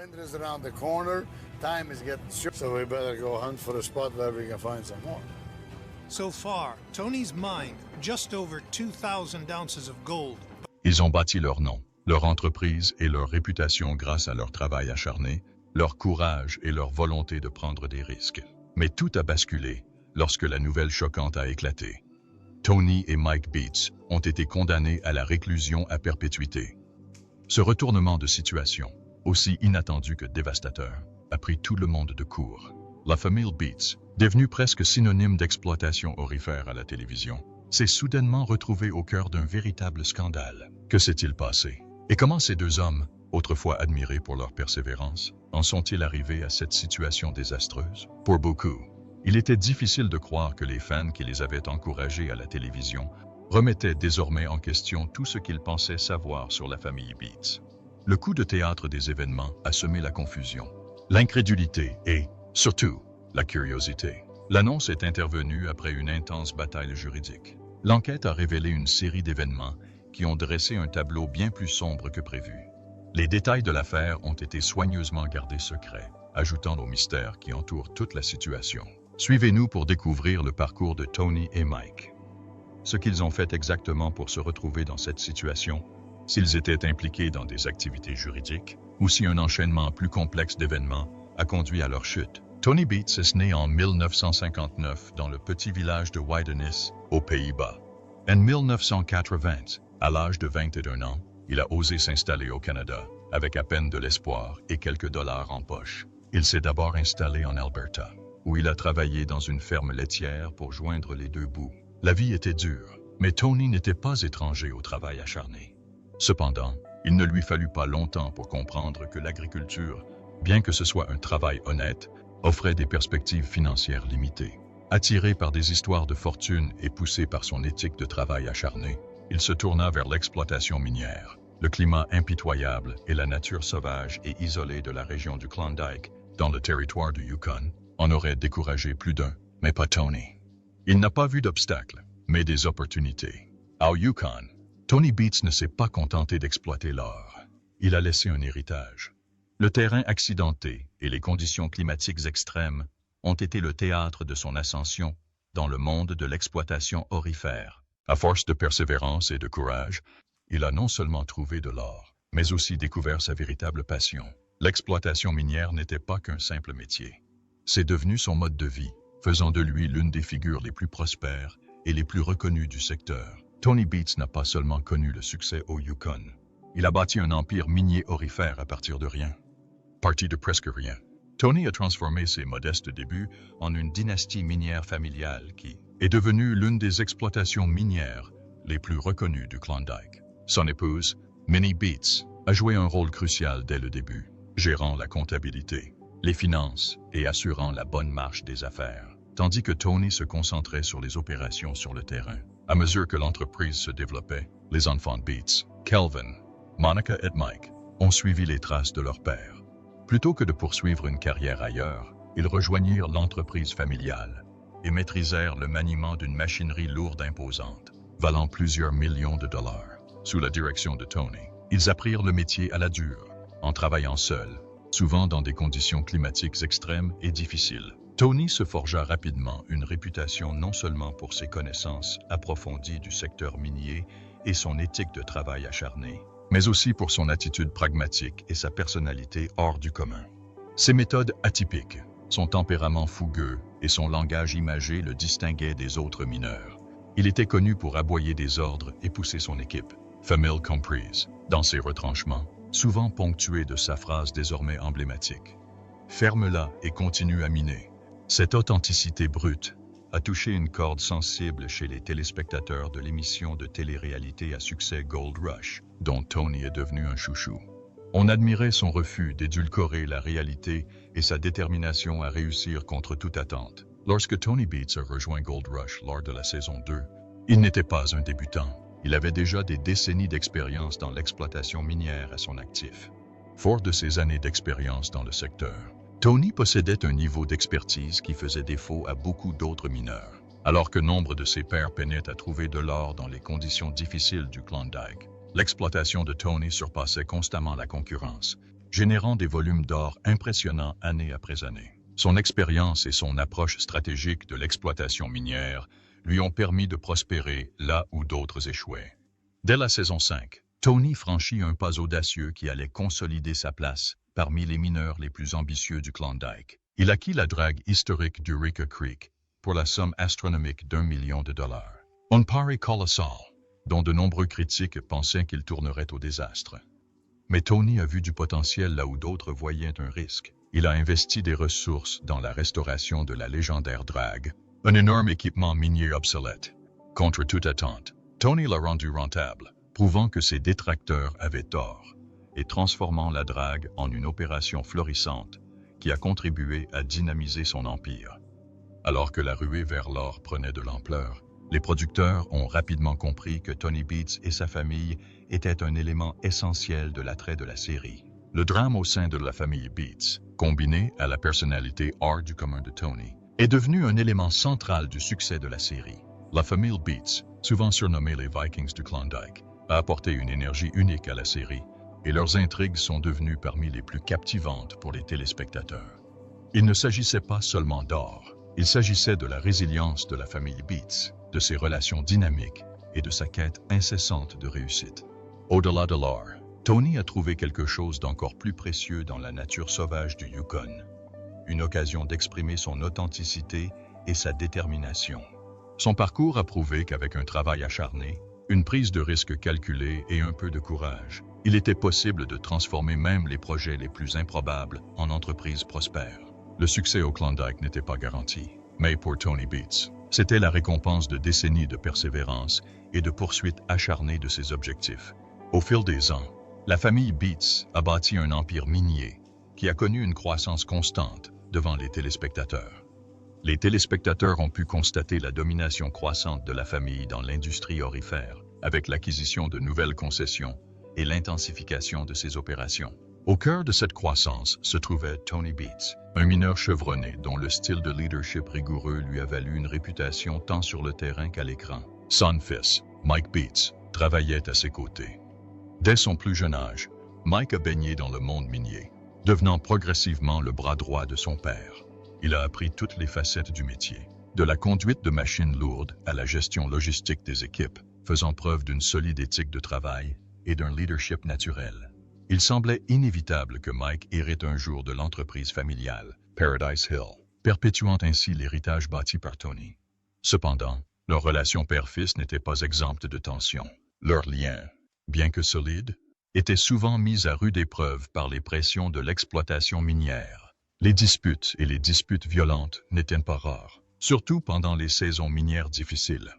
Winter is around the corner. Time is getting short, so we better go hunt for a spot where we can find some more. So far, Tony's mined just over 2,000 ounces of gold. Ils ont bâti leur nom, leur entreprise et leur réputation grâce à leur travail acharné, leur courage et leur volonté de prendre des risques. Mais tout a basculé lorsque la nouvelle choquante a éclaté. Tony et Mike Beats ont été condamnés à la réclusion à perpétuité. Ce retournement de situation, aussi inattendu que dévastateur, a pris tout le monde de court. La famille Beats, devenue presque synonyme d'exploitation aurifère à la télévision, s'est soudainement retrouvée au cœur d'un véritable scandale. Que s'est-il passé? Et comment ces deux hommes, autrefois admirés pour leur persévérance, en sont-ils arrivés à cette situation désastreuse? Pour beaucoup, il était difficile de croire que les fans qui les avaient encouragés à la télévision remettaient désormais en question tout ce qu'ils pensaient savoir sur la famille Beats. Le coup de théâtre des événements a semé la confusion, l'incrédulité et, surtout, la curiosité. L'annonce est intervenue après une intense bataille juridique. L'enquête a révélé une série d'événements qui ont dressé un tableau bien plus sombre que prévu. Les détails de l'affaire ont été soigneusement gardés secrets, ajoutant au mystère qui entoure toute la situation. Suivez-nous pour découvrir le parcours de Tony et Mike. Ce qu'ils ont fait exactement pour se retrouver dans cette situation, s'ils étaient impliqués dans des activités juridiques, ou si un enchaînement plus complexe d'événements a conduit à leur chute. Tony Beats est né en 1959 dans le petit village de Wydenis, aux Pays-Bas. En 1980, à l'âge de 21 ans, il a osé s'installer au Canada, avec à peine de l'espoir et quelques dollars en poche. Il s'est d'abord installé en Alberta, où il a travaillé dans une ferme laitière pour joindre les deux bouts. La vie était dure, mais Tony n'était pas étranger au travail acharné. Cependant, il ne lui fallut pas longtemps pour comprendre que l'agriculture, bien que ce soit un travail honnête, offrait des perspectives financières limitées. Attiré par des histoires de fortune et poussé par son éthique de travail acharné, il se tourna vers l'exploitation minière. Le climat impitoyable et la nature sauvage et isolée de la région du Klondike, dans le territoire du Yukon, en auraient découragé plus d'un, mais pas Tony. Il n'a pas vu d'obstacles, mais des opportunités. Au Yukon, Tony Beats ne s'est pas contenté d'exploiter l'or. Il a laissé un héritage. Le terrain accidenté et les conditions climatiques extrêmes ont été le théâtre de son ascension dans le monde de l'exploitation aurifère. À force de persévérance et de courage, il a non seulement trouvé de l'or, mais aussi découvert sa véritable passion. L'exploitation minière n'était pas qu'un simple métier. C'est devenu son mode de vie, faisant de lui l'une des figures les plus prospères et les plus reconnues du secteur. Tony Beats n'a pas seulement connu le succès au Yukon. Il a bâti un empire minier aurifère à partir de rien. Parti de presque rien, Tony a transformé ses modestes débuts en une dynastie minière familiale qui est devenue l'une des exploitations minières les plus reconnues du Klondike. Son épouse, Minnie Beats, a joué un rôle crucial dès le début, gérant la comptabilité, les finances et assurant la bonne marche des affaires, tandis que Tony se concentrait sur les opérations sur le terrain. À mesure que l'entreprise se développait, les enfants Beats, Kelvin, Monica et Mike, ont suivi les traces de leur père. Plutôt que de poursuivre une carrière ailleurs, ils rejoignirent l'entreprise familiale et maîtrisèrent le maniement d'une machinerie lourde imposante, valant plusieurs millions de dollars. Sous la direction de Tony, ils apprirent le métier à la dure, en travaillant seuls, souvent dans des conditions climatiques extrêmes et difficiles. Tony se forgea rapidement une réputation non seulement pour ses connaissances approfondies du secteur minier et son éthique de travail acharné, mais aussi pour son attitude pragmatique et sa personnalité hors du commun. Ses méthodes atypiques, son tempérament fougueux et son langage imagé le distinguaient des autres mineurs. Il était connu pour aboyer des ordres et pousser son équipe, famille comprise, dans ses retranchements, souvent ponctués de sa phrase désormais emblématique. « Ferme-la et continue à miner ». Cette authenticité brute a touché une corde sensible chez les téléspectateurs de l'émission de télé-réalité à succès Gold Rush, dont Tony est devenu un chouchou. On admirait son refus d'édulcorer la réalité et sa détermination à réussir contre toute attente. Lorsque Tony Beats a rejoint Gold Rush lors de la saison 2, il n'était pas un débutant. Il avait déjà des décennies d'expérience dans l'exploitation minière à son actif. Fort de ses années d'expérience dans le secteur, Tony possédait un niveau d'expertise qui faisait défaut à beaucoup d'autres mineurs. Alors que nombre de ses pairs peinaient à trouver de l'or dans les conditions difficiles du Klondike, l'exploitation de Tony surpassait constamment la concurrence. générant des volumes d'or impressionnants année après année. Son expérience et son approche stratégique de l'exploitation minière lui ont permis de prospérer là où d'autres échouaient. Dès la saison 5, Tony franchit un pas audacieux qui allait consolider sa place parmi les mineurs les plus ambitieux du Klondike. Il acquit la drague historique d'Eureka Creek pour la somme astronomique d'$1 million. Un pari colossal, dont de nombreux critiques pensaient qu'il tournerait au désastre. Mais Tony a vu du potentiel là où d'autres voyaient un risque. Il a investi des ressources dans la restauration de la légendaire drague, un énorme équipement minier obsolète. Contre toute attente, Tony l'a rendu rentable, prouvant que ses détracteurs avaient tort, et transformant la drague en une opération florissante qui a contribué à dynamiser son empire. Alors que la ruée vers l'or prenait de l'ampleur, les producteurs ont rapidement compris que Tony Beats et sa famille étaient un élément essentiel de l'attrait de la série. Le drame au sein de la famille Beats, combiné à la personnalité hors du commun de Tony, est devenu un élément central du succès de la série. La famille Beats, souvent surnommée les Vikings du Klondike, a apporté une énergie unique à la série, et leurs intrigues sont devenues parmi les plus captivantes pour les téléspectateurs. Il ne s'agissait pas seulement d'or, il s'agissait de la résilience de la famille Beats, de ses relations dynamiques et de sa quête incessante de réussite. Au-delà de l'or, Tony a trouvé quelque chose d'encore plus précieux dans la nature sauvage du Yukon, une occasion d'exprimer son authenticité et sa détermination. Son parcours a prouvé qu'avec un travail acharné, une prise de risque calculée et un peu de courage, il était possible de transformer même les projets les plus improbables en entreprises prospères. Le succès au Klondike n'était pas garanti, mais pour Tony Beats, c'était la récompense de décennies de persévérance et de poursuite acharnée de ses objectifs. Au fil des ans, la famille Beats a bâti un empire minier qui a connu une croissance constante devant les téléspectateurs. Les téléspectateurs ont pu constater la domination croissante de la famille dans l'industrie aurifère, avec l'acquisition de nouvelles concessions et l'intensification de ses opérations. Au cœur de cette croissance se trouvait Tony Beats, un mineur chevronné dont le style de leadership rigoureux lui a valu une réputation tant sur le terrain qu'à l'écran. Son fils, Mike Beats, travaillait à ses côtés. Dès son plus jeune âge, Mike a baigné dans le monde minier, devenant progressivement le bras droit de son père. Il a appris toutes les facettes du métier, de la conduite de machines lourdes à la gestion logistique des équipes, faisant preuve d'une solide éthique de travail et d'un leadership naturel. Il semblait inévitable que Mike hérite un jour de l'entreprise familiale, Paradise Hill, perpétuant ainsi l'héritage bâti par Tony. Cependant, leur relation père-fils n'était pas exempte de tensions. Leur lien, bien que solide, était souvent mis à rude épreuve par les pressions de l'exploitation minière. Les disputes et les disputes violentes n'étaient pas rares, surtout pendant les saisons minières difficiles.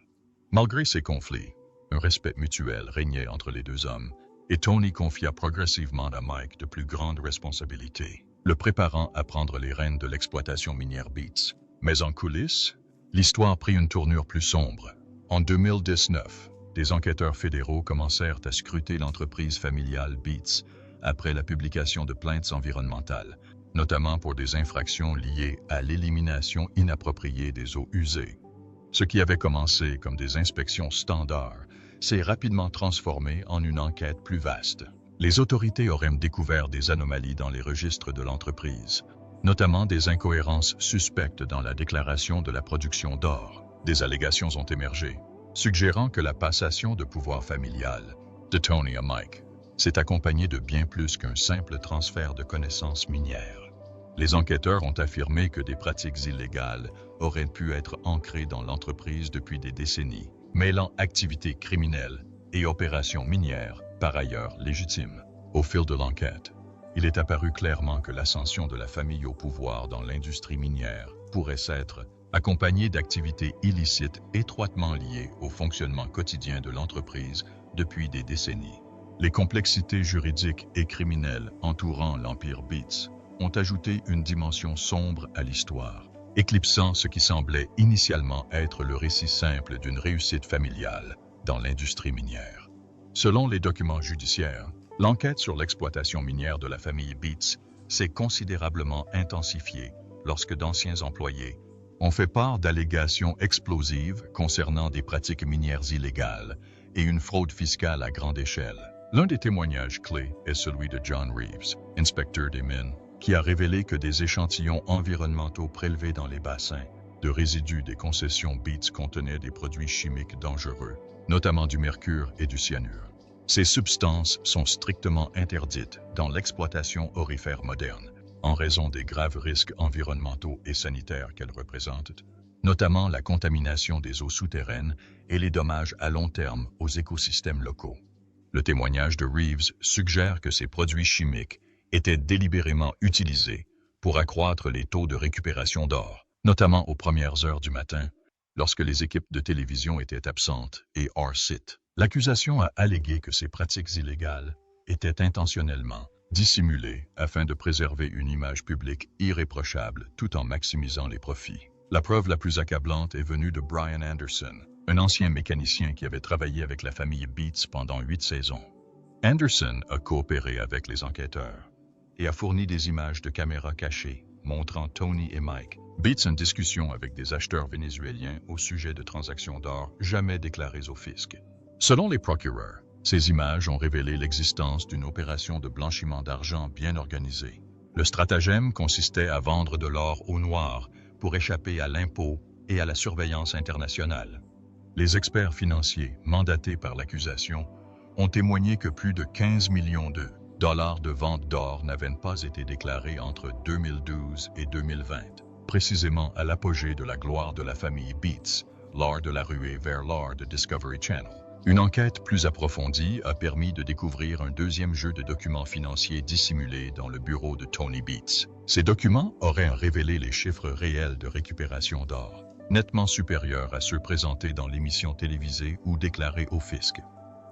Malgré ces conflits, un respect mutuel régnait entre les deux hommes, et Tony confia progressivement à Mike de plus grandes responsabilités, le préparant à prendre les rênes de l'exploitation minière Beats. Mais en coulisses, l'histoire prit une tournure plus sombre. En 2019, des enquêteurs fédéraux commencèrent à scruter l'entreprise familiale Beats après la publication de plaintes environnementales, notamment pour des infractions liées à l'élimination inappropriée des eaux usées. Ce qui avait commencé comme des inspections standards s'est rapidement transformé en une enquête plus vaste. Les autorités auraient découvert des anomalies dans les registres de l'entreprise, notamment des incohérences suspectes dans la déclaration de la production d'or. Des allégations ont émergé, suggérant que la passation de pouvoir familial de Tony à Mike s'est accompagnée de bien plus qu'un simple transfert de connaissances minières. Les enquêteurs ont affirmé que des pratiques illégales auraient pu être ancrées dans l'entreprise depuis des décennies, mêlant activités criminelles et opérations minières, par ailleurs légitimes. Au fil de l'enquête, il est apparu clairement que l'ascension de la famille au pouvoir dans l'industrie minière pourrait s'être accompagnée d'activités illicites étroitement liées au fonctionnement quotidien de l'entreprise depuis des décennies. Les complexités juridiques et criminelles entourant l'Empire Beats ont ajouté une dimension sombre à l'histoire, éclipsant ce qui semblait initialement être le récit simple d'une réussite familiale dans l'industrie minière. Selon les documents judiciaires, l'enquête sur l'exploitation minière de la famille Beats s'est considérablement intensifiée lorsque d'anciens employés ont fait part d'allégations explosives concernant des pratiques minières illégales et une fraude fiscale à grande échelle. L'un des témoignages clés est celui de John Reeves, inspecteur des mines, qui a révélé que des échantillons environnementaux prélevés dans les bassins de résidus des concessions Beats contenaient des produits chimiques dangereux, notamment du mercure et du cyanure. Ces substances sont strictement interdites dans l'exploitation aurifère moderne, en raison des graves risques environnementaux et sanitaires qu'elles représentent, notamment la contamination des eaux souterraines et les dommages à long terme aux écosystèmes locaux. Le témoignage de Reeves suggère que ces produits chimiques étaient délibérément utilisés pour accroître les taux de récupération d'or, notamment aux premières heures du matin, lorsque les équipes de télévision étaient absentes et hors site. L'accusation a allégué que ces pratiques illégales étaient intentionnellement dissimulées afin de préserver une image publique irréprochable tout en maximisant les profits. La preuve la plus accablante est venue de Brian Anderson, un ancien mécanicien qui avait travaillé avec la famille Beats pendant 8 saisons. Anderson a coopéré avec les enquêteurs et a fourni des images de caméras cachées montrant Tony et Mike Beats en discussion avec des acheteurs vénézuéliens au sujet de transactions d'or jamais déclarées au fisc. Selon les procureurs, ces images ont révélé l'existence d'une opération de blanchiment d'argent bien organisée. Le stratagème consistait à vendre de l'or au noir pour échapper à l'impôt et à la surveillance internationale. Les experts financiers mandatés par l'accusation ont témoigné que plus de 15 millions de dollars de vente d'or n'avaient pas été déclarés entre 2012 et 2020, précisément à l'apogée de la gloire de la famille Beats, lors de la ruée vers l'or de Discovery Channel. Une enquête plus approfondie a permis de découvrir un deuxième jeu de documents financiers dissimulés dans le bureau de Tony Beats. Ces documents auraient révélé les chiffres réels de récupération d'or, nettement supérieurs à ceux présentés dans l'émission télévisée ou déclarés au fisc.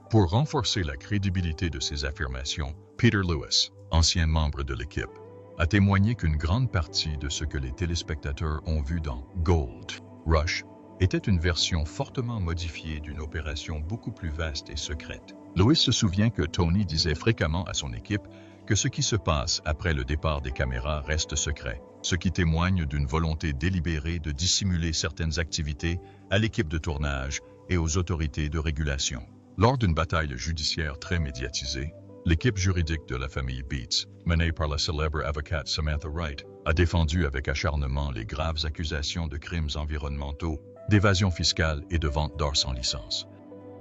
Pour renforcer la crédibilité de ces affirmations, Peter Lewis, ancien membre de l'équipe, a témoigné qu'une grande partie de ce que les téléspectateurs ont vu dans Gold Rush était une version fortement modifiée d'une opération beaucoup plus vaste et secrète. Lewis se souvient que Tony disait fréquemment à son équipe que ce qui se passe après le départ des caméras reste secret, ce qui témoigne d'une volonté délibérée de dissimuler certaines activités à l'équipe de tournage et aux autorités de régulation. Lors d'une bataille judiciaire très médiatisée, l'équipe juridique de la famille Beats, menée par la célèbre avocate Samantha Wright, a défendu avec acharnement les graves accusations de crimes environnementaux, d'évasion fiscale et de vente d'or sans licence.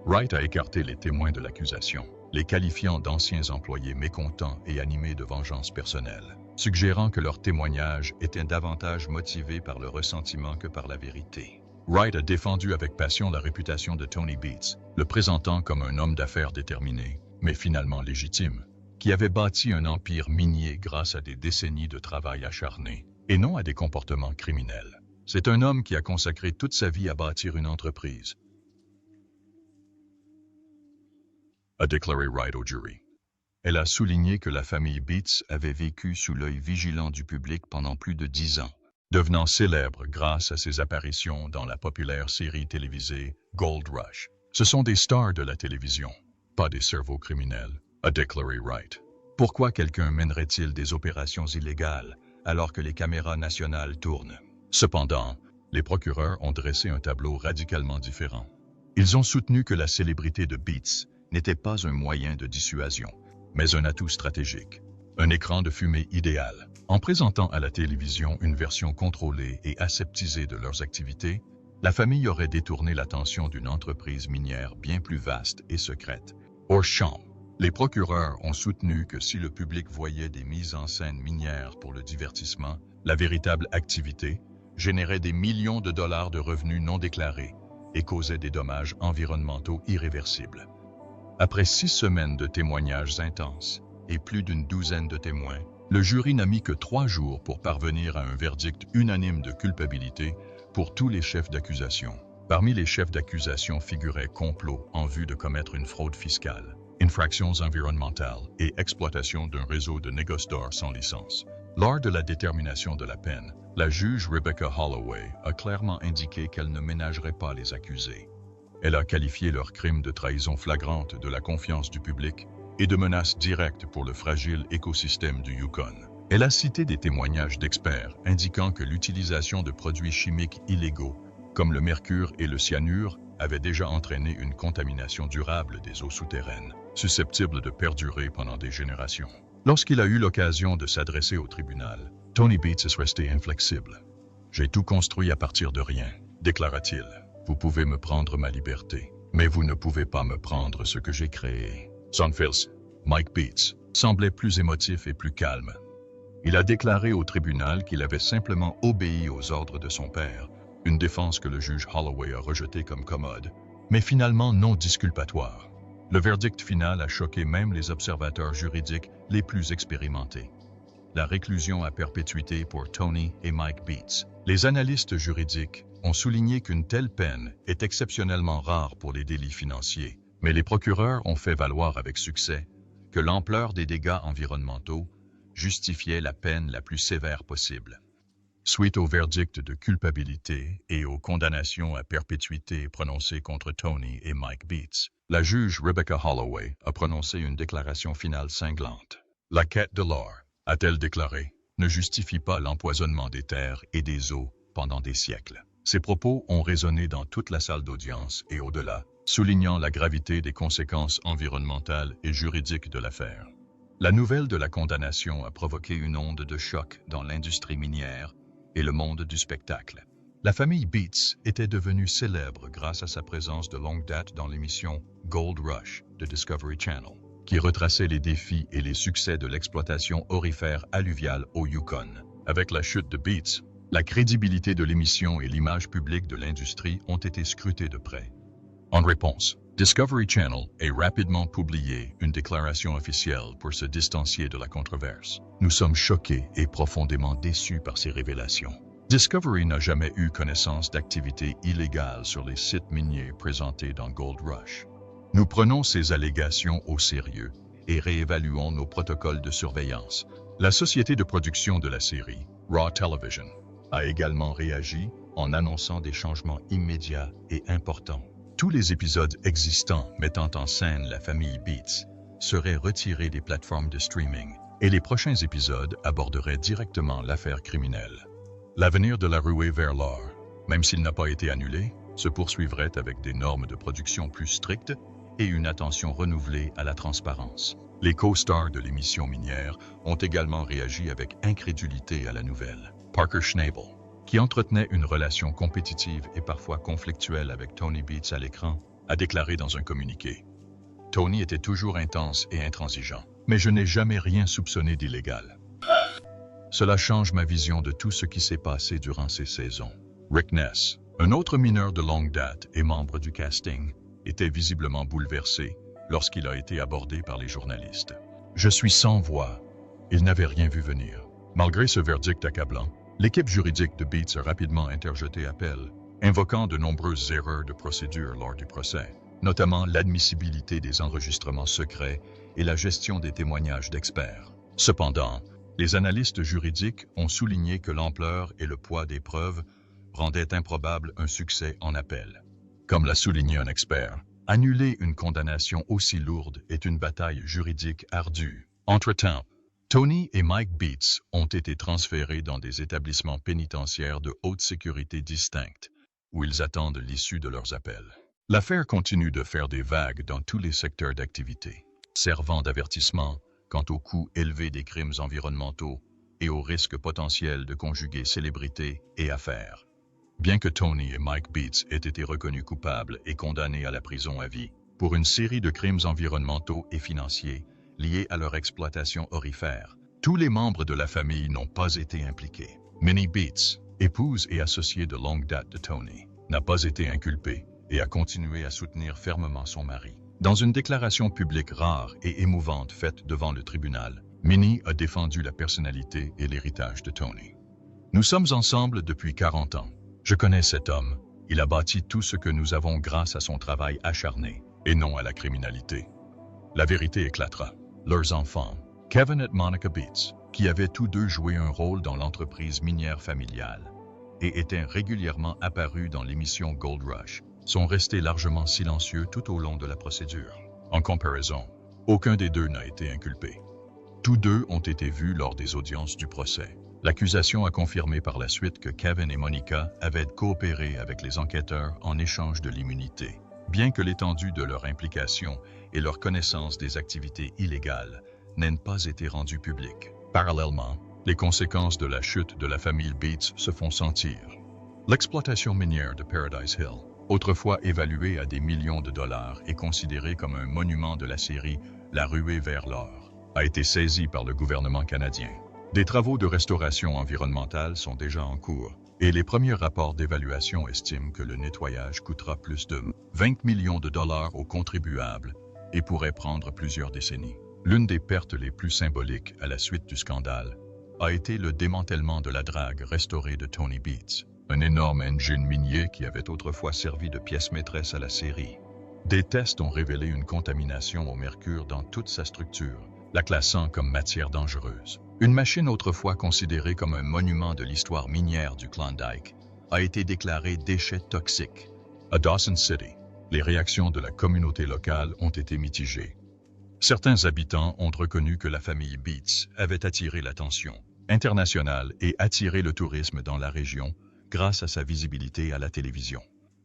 Wright a écarté les témoins de l'accusation, les qualifiant d'anciens employés mécontents et animés de vengeance personnelle, suggérant que leur témoignage était davantage motivé par le ressentiment que par la vérité. Wright a défendu avec passion la réputation de Tony Beats, le présentant comme un homme d'affaires déterminé, mais finalement légitime, qui avait bâti un empire minier grâce à des décennies de travail acharné, et non à des comportements criminels. C'est un homme qui a consacré toute sa vie à bâtir une entreprise, a déclaré Wright au jury. Elle a souligné que la famille Beats avait vécu sous l'œil vigilant du public pendant plus de 10 ans, devenant célèbre grâce à ses apparitions dans la populaire série télévisée Gold Rush. Ce sont des stars de la télévision, pas des cerveaux criminels, a déclaré Wright. Pourquoi quelqu'un mènerait-il des opérations illégales alors que les caméras nationales tournent? Cependant, les procureurs ont dressé un tableau radicalement différent. Ils ont soutenu que la célébrité de Beats n'était pas un moyen de dissuasion, mais un atout stratégique, un écran de fumée idéal. En présentant à la télévision une version contrôlée et aseptisée de leurs activités, la famille aurait détourné l'attention d'une entreprise minière bien plus vaste et secrète, hors champ. Les procureurs ont soutenu que si le public voyait des mises en scène minières pour le divertissement, la véritable activité générait des millions de dollars de revenus non déclarés et causait des dommages environnementaux irréversibles. Après 6 semaines de témoignages intenses et plus d'une douzaine de témoins, le jury n'a mis que 3 jours pour parvenir à un verdict unanime de culpabilité pour tous les chefs d'accusation. Parmi les chefs d'accusation figuraient complot en vue de commettre une fraude fiscale, infractions environnementales et exploitation d'un réseau de négoce d'or sans licence. Lors de la détermination de la peine, la juge Rebecca Holloway a clairement indiqué qu'elle ne ménagerait pas les accusés. Elle a qualifié leur crime de trahison flagrante de la confiance du public et de menace directe pour le fragile écosystème du Yukon. Elle a cité des témoignages d'experts indiquant que l'utilisation de produits chimiques illégaux, comme le mercure et le cyanure, avait déjà entraîné une contamination durable des eaux souterraines, susceptible de perdurer pendant des générations. Lorsqu'il a eu l'occasion de s'adresser au tribunal, Tony Beats est resté inflexible. « J'ai tout construit à partir de rien », déclara-t-il. « Vous pouvez me prendre ma liberté, mais vous ne pouvez pas me prendre ce que j'ai créé. » Son fils, Mike Beats, semblait plus émotif et plus calme. Il a déclaré au tribunal qu'il avait simplement obéi aux ordres de son père, une défense que le juge Holloway a rejetée comme commode, mais finalement non disculpatoire. Le verdict final a choqué même les observateurs juridiques les plus expérimentés. La réclusion à perpétuité pour Tony et Mike Beats. Les analystes juridiques ont souligné qu'une telle peine est exceptionnellement rare pour les délits financiers, mais les procureurs ont fait valoir avec succès que l'ampleur des dégâts environnementaux justifiait la peine la plus sévère possible. Suite au verdict de culpabilité et aux condamnations à perpétuité prononcées contre Tony et Mike Beats, la juge Rebecca Holloway a prononcé une déclaration finale cinglante. « La quête de l'or », a-t-elle déclaré, ne justifie pas l'empoisonnement des terres et des eaux pendant des siècles. Ces propos ont résonné dans toute la salle d'audience et au-delà, soulignant la gravité des conséquences environnementales et juridiques de l'affaire. La nouvelle de la condamnation a provoqué une onde de choc dans l'industrie minière et le monde du spectacle. La famille Beats était devenue célèbre grâce à sa présence de longue date dans l'émission Gold Rush de Discovery Channel, qui retraçait les défis et les succès de l'exploitation aurifère alluviale au Yukon. Avec la chute de Beats, la crédibilité de l'émission et l'image publique de l'industrie ont été scrutées de près. En réponse, Discovery Channel a rapidement publié une déclaration officielle pour se distancier de la controverse. Nous sommes choqués et profondément déçus par ces révélations. Discovery n'a jamais eu connaissance d'activités illégales sur les sites miniers présentés dans Gold Rush. Nous prenons ces allégations au sérieux et réévaluons nos protocoles de surveillance. La société de production de la série, Raw Television, a également réagi en annonçant des changements immédiats et importants. Tous les épisodes existants mettant en scène la famille Beats seraient retirés des plateformes de streaming et les prochains épisodes aborderaient directement l'affaire criminelle. L'avenir de la ruée vers l'or, même s'il n'a pas été annulé, se poursuivrait avec des normes de production plus strictes et une attention renouvelée à la transparence. Les co-stars de l'émission minière ont également réagi avec incrédulité à la nouvelle. Parker Schnabel, qui entretenait une relation compétitive et parfois conflictuelle avec Tony Beats à l'écran, a déclaré dans un communiqué « Tony était toujours intense et intransigeant, mais je n'ai jamais rien soupçonné d'illégal. Cela change ma vision de tout ce qui s'est passé durant ces saisons. » Rick Ness, un autre mineur de longue date et membre du casting, était visiblement bouleversé lorsqu'il a été abordé par les journalistes. « Je suis sans voix. Il n'avait rien vu venir. » Malgré ce verdict accablant, l'équipe juridique de Beats a rapidement interjeté appel, invoquant de nombreuses erreurs de procédure lors du procès, notamment l'admissibilité des enregistrements secrets et la gestion des témoignages d'experts. Cependant, les analystes juridiques ont souligné que l'ampleur et le poids des preuves rendaient improbable un succès en appel. Comme l'a souligné un expert, annuler une condamnation aussi lourde est une bataille juridique ardue. Entre-temps, Tony et Mike Beats ont été transférés dans des établissements pénitentiaires de haute sécurité distincts, où ils attendent l'issue de leurs appels. L'affaire continue de faire des vagues dans tous les secteurs d'activité, servant d'avertissement quant au coût élevé des crimes environnementaux et au risque potentiel de conjuguer célébrité et affaires. Bien que Tony et Mike Beats aient été reconnus coupables et condamnés à la prison à vie pour une série de crimes environnementaux et financiers liés à leur exploitation aurifère, tous les membres de la famille n'ont pas été impliqués. Minnie Beats, épouse et associée de longue date de Tony, n'a pas été inculpée et a continué à soutenir fermement son mari. Dans une déclaration publique rare et émouvante faite devant le tribunal, Minnie a défendu la personnalité et l'héritage de Tony. « Nous sommes ensemble depuis 40 ans. Je connais cet homme. Il a bâti tout ce que nous avons grâce à son travail acharné, et non à la criminalité. » La vérité éclatera. Leurs enfants, Kevin et Monica Beats, qui avaient tous deux joué un rôle dans l'entreprise minière familiale et étaient régulièrement apparus dans l'émission Gold Rush, sont restés largement silencieux tout au long de la procédure. En comparaison, aucun des deux n'a été inculpé. Tous deux ont été vus lors des audiences du procès. L'accusation a confirmé par la suite que Kevin et Monica avaient coopéré avec les enquêteurs en échange de l'immunité. Bien que l'étendue de leur implication et leur connaissance des activités illégales n'aient pas été rendues publiques. Parallèlement, les conséquences de la chute de la famille Beats se font sentir. L'exploitation minière de Paradise Hill, autrefois évaluée à des millions de dollars et considérée comme un monument de la série La ruée vers l'or, a été saisie par le gouvernement canadien. Des travaux de restauration environnementale sont déjà en cours et les premiers rapports d'évaluation estiment que le nettoyage coûtera plus de 20 millions de dollars aux contribuables et pourrait prendre plusieurs décennies. L'une des pertes les plus symboliques à la suite du scandale a été le démantèlement de la drague restaurée de Tony Beats, un énorme engine minier qui avait autrefois servi de pièce maîtresse à la série. Des tests ont révélé une contamination au mercure dans toute sa structure, la classant comme matière dangereuse. Une machine autrefois considérée comme un monument de l'histoire minière du Klondike a été déclarée déchet toxique. À Dawson City, les réactions de la communauté locale ont été mitigées. Certains habitants ont reconnu que la famille Beats avait attiré l'attention internationale et attiré le tourisme dans la région grâce à sa visibilité à la télévision.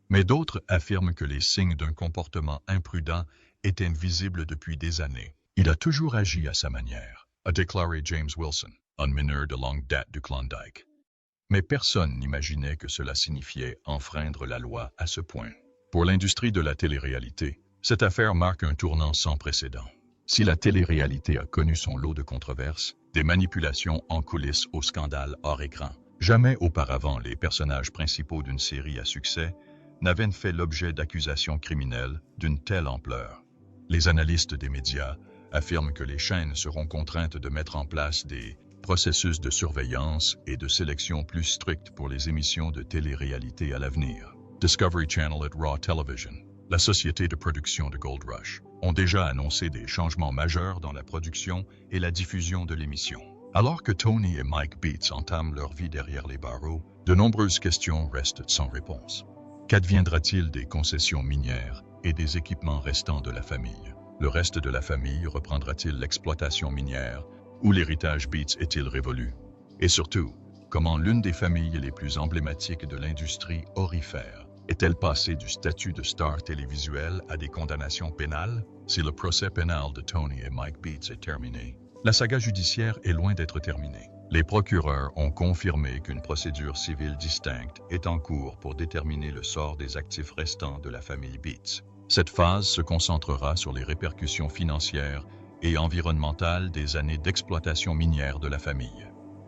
Mais d'autres affirment que les signes d'un comportement imprudent étaient visibles depuis des années. Il a toujours agi à sa manière, a déclaré James Wilson, un mineur de longue date du Klondike. Mais personne n'imaginait que cela signifiait enfreindre la loi à ce point. Pour l'industrie de la télé-réalité, cette affaire marque un tournant sans précédent. Si la télé-réalité a connu son lot de controverses, des manipulations en coulisses au scandale hors écran, jamais auparavant les personnages principaux d'une série à succès n'avaient fait l'objet d'accusations criminelles d'une telle ampleur. Les analystes des médias affirment que les chaînes seront contraintes de mettre en place des processus de surveillance et de sélection plus stricts pour les émissions de télé-réalité à l'avenir. Discovery Channel et Raw Television, la société de production de Gold Rush, ont déjà annoncé des changements majeurs dans la production et la diffusion de l'émission. Alors que Tony et Mike Beats entament leur vie derrière les barreaux, de nombreuses questions restent sans réponse. Qu'adviendra-t-il des concessions minières et des équipements restants de la famille? Le reste de la famille reprendra-t-il l'exploitation minière ou l'héritage Beats est-il révolu? Et surtout, comment l'une des familles les plus emblématiques de l'industrie aurifère est-elle passée du statut de star télévisuelle à des condamnations pénales? Si le procès pénal de Tony et Mike Beats est terminé, la saga judiciaire est loin d'être terminée. Les procureurs ont confirmé qu'une procédure civile distincte est en cours pour déterminer le sort des actifs restants de la famille Beats. Cette phase se concentrera sur les répercussions financières et environnementales des années d'exploitation minière de la famille.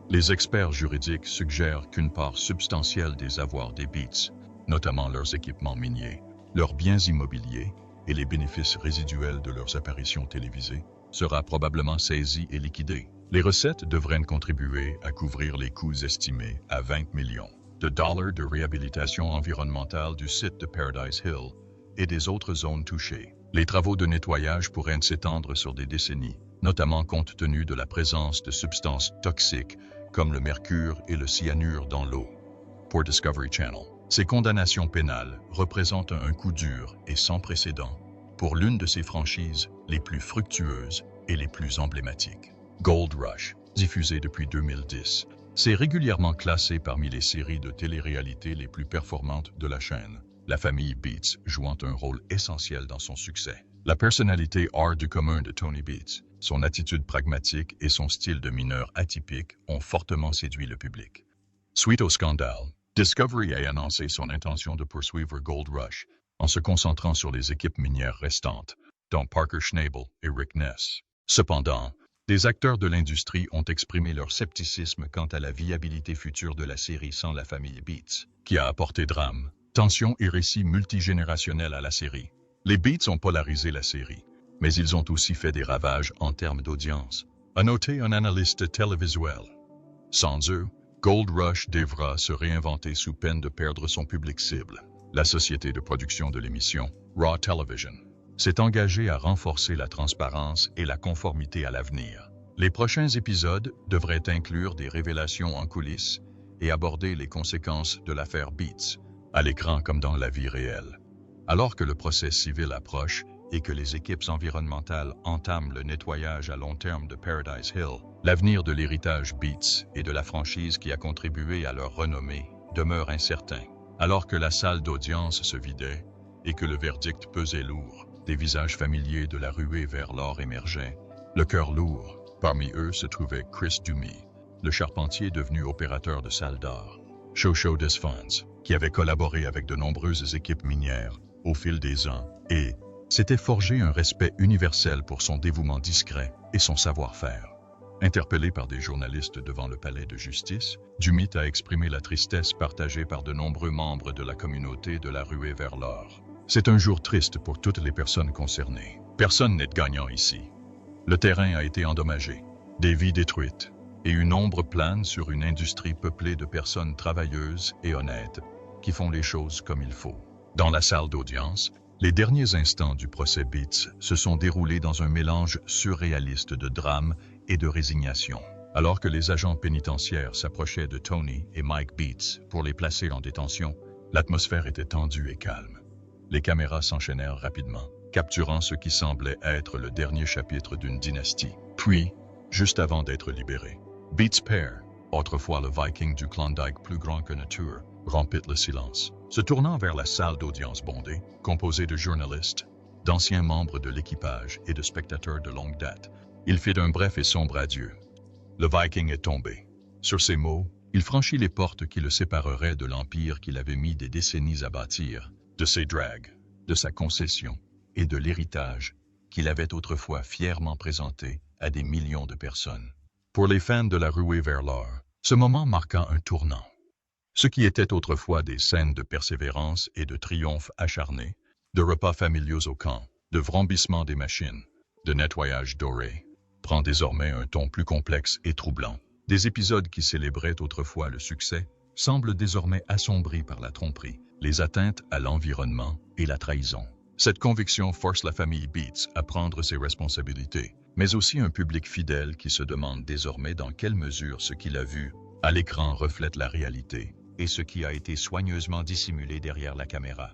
Les experts juridiques suggèrent qu'une part substantielle des avoirs des Beats, notamment leurs équipements miniers, leurs biens immobiliers et les bénéfices résiduels de leurs apparitions télévisées, sera probablement saisie et liquidée. Les recettes devraient contribuer à couvrir les coûts estimés à 20 millions de dollars de réhabilitation environnementale du site de Paradise Hill et des autres zones touchées. Les travaux de nettoyage pourraient s'étendre sur des décennies, notamment compte tenu de la présence de substances toxiques comme le mercure et le cyanure dans l'eau. Pour Discovery Channel, ces condamnations pénales représentent un coup dur et sans précédent pour l'une de ces franchises les plus fructueuses et les plus emblématiques. Gold Rush, diffusée depuis 2010, s'est régulièrement classée parmi les séries de télé-réalité les plus performantes de la chaîne, la famille Beats jouant un rôle essentiel dans son succès. La personnalité hors du commun de Tony Beats, son attitude pragmatique et son style de mineur atypique ont fortement séduit le public. Suite au scandale, Discovery a annoncé son intention de poursuivre Gold Rush en se concentrant sur les équipes minières restantes, dont Parker Schnabel et Rick Ness. Cependant, des acteurs de l'industrie ont exprimé leur scepticisme quant à la viabilité future de la série sans la famille Beats, qui a apporté drame, tension et récits multigénérationnels à la série. Les Beats ont polarisé la série, mais ils ont aussi fait des ravages en termes d'audience, a noté un analyste télévisuel. Sans eux, Gold Rush devra se réinventer sous peine de perdre son public cible. La société de production de l'émission, Raw Television, s'est engagée à renforcer la transparence et la conformité à l'avenir. Les prochains épisodes devraient inclure des révélations en coulisses et aborder les conséquences de l'affaire Beats, à l'écran comme dans la vie réelle. Alors que le procès civil approche et que les équipes environnementales entament le nettoyage à long terme de Paradise Hill, L'avenir de l'héritage Beats et de la franchise qui a contribué à leur renommée demeure incertain. Alors que la salle d'audience se vidait et que le verdict pesait lourd, des visages familiers de la ruée vers l'or émergeaient, le cœur lourd. Parmi eux se trouvait Chris Dumie, le charpentier devenu opérateur de salle d'art, Shosho Desfans, qui avait collaboré avec de nombreuses équipes minières au fil des ans et s'était forgé un respect universel pour son dévouement discret et son savoir-faire. Interpellé par des journalistes devant le palais de justice, Dumie a exprimé la tristesse partagée par de nombreux membres de la communauté de la ruée vers l'or. C'est un jour triste pour toutes les personnes concernées. Personne n'est gagnant ici. Le terrain a été endommagé, des vies détruites, et une ombre plane sur une industrie peuplée de personnes travailleuses et honnêtes qui font les choses comme il faut. Dans la salle d'audience, les derniers instants du procès Beats se sont déroulés dans un mélange surréaliste de drame et de résignation. Alors que les agents pénitentiaires s'approchaient de Tony et Mike Beats pour les placer en détention, l'atmosphère était tendue et calme. Les caméras s'enchaînèrent rapidement, capturant ce qui semblait être le dernier chapitre d'une dynastie. Puis, juste avant d'être libéré, Beats père, autrefois le Viking du Klondike plus grand que nature, rompit le silence. Se tournant vers la salle d'audience bondée, composée de journalistes, d'anciens membres de l'équipage et de spectateurs de longue date, il fit un bref et sombre adieu. Le Viking est tombé. Sur ces mots, il franchit les portes qui le sépareraient de l'empire qu'il avait mis des décennies à bâtir, de ses dragues, de sa concession et de l'héritage qu'il avait autrefois fièrement présenté à des millions de personnes. Pour les fans de la ruée vers l'or, ce moment marqua un tournant. Ce qui était autrefois des scènes de persévérance et de triomphe acharné, de repas familiaux au camp, de vrombissement des machines, de nettoyage doré, prend désormais un ton plus complexe et troublant. Des épisodes qui célébraient autrefois le succès semblent désormais assombris par la tromperie, les atteintes à l'environnement et la trahison. Cette conviction force la famille Beats à prendre ses responsabilités, mais aussi un public fidèle qui se demande désormais dans quelle mesure ce qu'il a vu à l'écran reflète la réalité et ce qui a été soigneusement dissimulé derrière la caméra.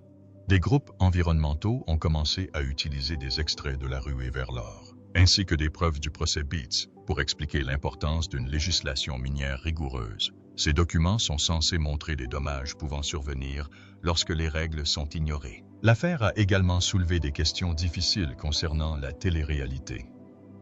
Des groupes environnementaux ont commencé à utiliser des extraits de la ruée vers l'or, ainsi que des preuves du procès Beats pour expliquer l'importance d'une législation minière rigoureuse. Ces documents sont censés montrer les dommages pouvant survenir lorsque les règles sont ignorées. L'affaire a également soulevé des questions difficiles concernant la télé-réalité.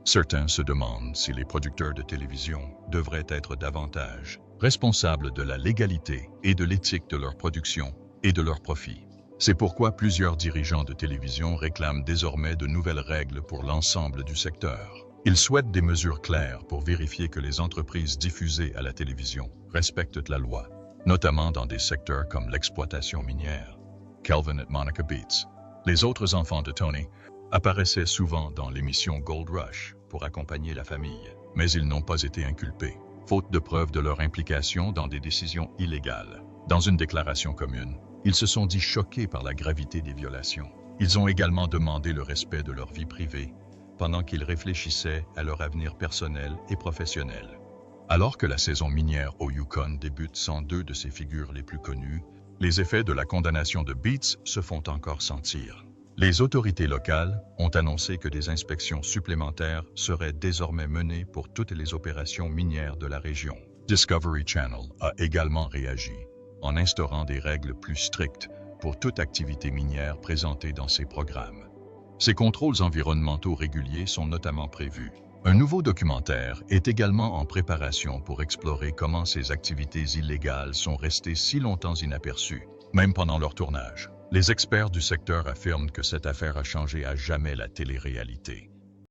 Certains se demandent si les producteurs de télévision devraient être davantage responsables de la légalité et de l'éthique de leur production et de leurs profits. C'est pourquoi plusieurs dirigeants de télévision réclament désormais de nouvelles règles pour l'ensemble du secteur. Ils souhaitent des mesures claires pour vérifier que les entreprises diffusées à la télévision respectent la loi, notamment dans des secteurs comme l'exploitation minière. Calvin et Monica Beats, les autres enfants de Tony, apparaissaient souvent dans l'émission Gold Rush pour accompagner la famille, mais ils n'ont pas été inculpés, faute de preuves de leur implication dans des décisions illégales. Dans une déclaration commune, ils se sont dit choqués par la gravité des violations. Ils ont également demandé le respect de leur vie privée, pendant qu'ils réfléchissaient à leur avenir personnel et professionnel. Alors que la saison minière au Yukon débute sans deux de ses figures les plus connues, les effets de la condamnation de Beats se font encore sentir. Les autorités locales ont annoncé que des inspections supplémentaires seraient désormais menées pour toutes les opérations minières de la région. Discovery Channel a également réagi en instaurant des règles plus strictes pour toute activité minière présentée dans ses programmes. Ces contrôles environnementaux réguliers sont notamment prévus. Un nouveau documentaire est également en préparation pour explorer comment ces activités illégales sont restées si longtemps inaperçues, même pendant leur tournage. Les experts du secteur affirment que cette affaire a changé à jamais la télé-réalité.